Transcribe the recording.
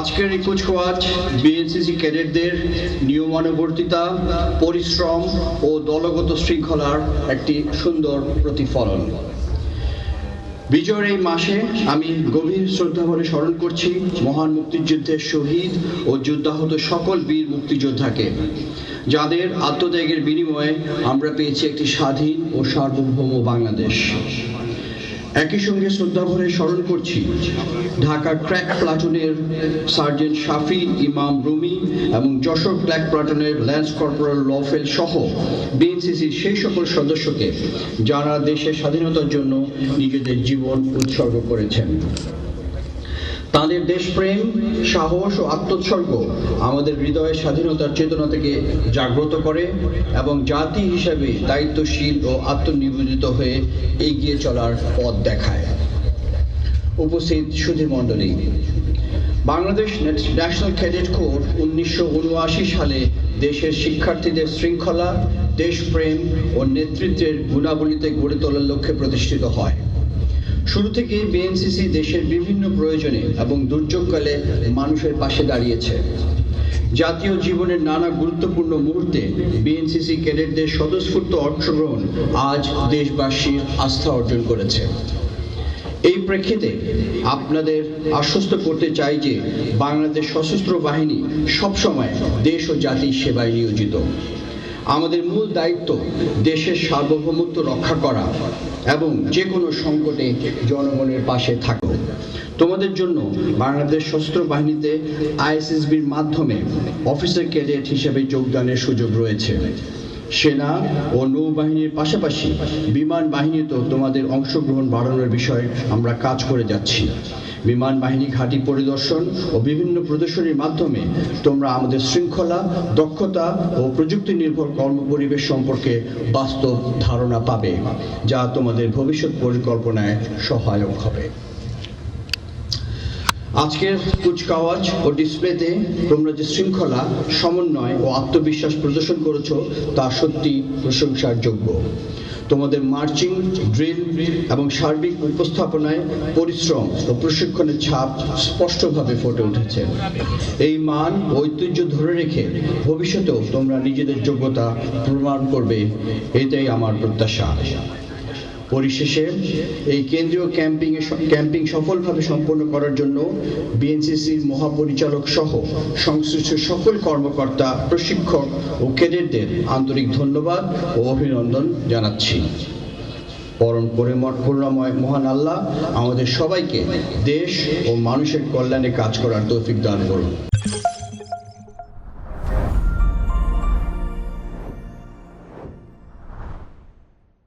আজকের এই কুচকাওয়াজ বিএনসিসি ক্যাডেটদের নিয়মানুবর্তিতা, পরিশ্রম ও দলগত শৃঙ্খলার একটি সুন্দর প্রতিফলন। বিজয়ের এই মাসে আমি গভীর শ্রদ্ধাভরে স্মরণ করছি মহান মুক্তিযুদ্ধের শহীদ ও যুদ্ধাহত সকল বীর মুক্তিযোদ্ধাকে, যাদের আত্মত্যাগের বিনিময়ে আমরা পেয়েছি একটি স্বাধীন ও সার্বভৌম বাংলাদেশ। একই সঙ্গে শ্রদ্ধাভরে স্মরণ করছি ঢাকা ক্র্যাক প্লাটুনের সার্জেন্ট শাফি ইমাম রুমি এবং যশোর ক্র্যাক প্লাটুনের ল্যান্স কর্পোরাল লফেল সহ বিএনসিসির সেই সকল সদস্যকে যারা দেশের স্বাধীনতার জন্য নিজেদের জীবন উৎসর্গ করেছেন। তাদের দেশপ্রেম, সাহস ও আত্মোৎসর্গ আমাদের হৃদয়ের স্বাধীনতার চেতনা থেকে জাগ্রত করে এবং জাতি হিসেবে দায়িত্বশীল ও আত্মনিবেদিত হয়ে এগিয়ে চলার পথ দেখায়। উপস্থিত সুধীমণ্ডলী, বাংলাদেশ ন্যাশনাল ক্যাডেট কোর 1979 সালে দেশের শিক্ষার্থীদের শৃঙ্খলা, দেশপ্রেম ও নেতৃত্বের গুণাবলীতে গড়ে তোলার লক্ষ্যে প্রতিষ্ঠিত হয়। শুরু থেকে বিএনসিসি দেশের বিভিন্ন প্রয়োজনে এবং দুর্যোগকালে মানুষের পাশে দাঁড়িয়েছে। জাতীয় জীবনের নানা গুরুত্বপূর্ণ মুহূর্তে বিএনসিসি ক্যাডেটদের স্বতঃস্ফূর্ত অংশগ্রহণ আজ দেশবাসীর আস্থা অর্জন করেছে। এই প্রেক্ষিতে আপনাদের আশ্বস্ত করতে চাই যে বাংলাদেশ সশস্ত্র বাহিনী সবসময় দেশ ও জাতির সেবায় নিয়োজিত। আমাদের মূল দায়িত্ব দেশের সার্বভৌমত্ব রক্ষা করা এবং যে কোনো সংকটে জনগণের পাশে থাকা। তোমাদের জন্য বাংলাদেশ সশস্ত্র বাহিনীতে আইএসএসবির মাধ্যমে অফিসার ক্যাডেট হিসেবে যোগদানের সুযোগ রয়েছে। সেনা ও নৌবাহিনীর পাশাপাশি বিমান বাহিনীতেও তোমাদের অংশগ্রহণ বাড়ানোর বিষয়ে আমরা কাজ করে যাচ্ছি। বিমান বাহিনী ঘাঁটি পরিদর্শন ও বিভিন্ন প্রদর্শনীর মাধ্যমে তোমরা আমাদের শৃঙ্খলা, দক্ষতা ও প্রযুক্তি নির্ভর কর্মপরিবেশ সম্পর্কে বাস্তব ধারণা পাবে, যা তোমাদের ভবিষ্যৎ পরিকল্পনায় সহায়ক হবে। আজকের কুচকাওয়াজ ও ডিসপ্লেতে তোমরা যে শৃঙ্খলা, সমন্বয় ও আত্মবিশ্বাস প্রদর্শন করেছো তা সত্যি প্রশংসার যোগ্য। তোমাদের মার্চিং, ড্রিল এবং সার্বিক উপস্থাপনায় পরিশ্রম ও প্রশিক্ষণের ছাপ স্পষ্টভাবে ফুটে উঠেছে। এই মান ও ঐতিহ্য ধরে রেখে ভবিষ্যতেও তোমরা নিজেদের যোগ্যতা প্রমাণ করবে, এটাই আমার প্রত্যাশা। পরিশেষে এই কেন্দ্রীয় ক্যাম্পিং সফলভাবে সম্পন্ন করার জন্য বিএনসিসির মহাপরিচালক সহ সংশ্লিষ্ট সকল কর্মকর্তা, প্রশিক্ষক ও ক্যাডেটদের আন্তরিক ধন্যবাদ ও অভিনন্দন জানাচ্ছি। পরম করুণাময় মহান আল্লাহ আমাদের সবাইকে দেশ ও মানুষের কল্যাণে কাজ করার তৌফিক দান করুন।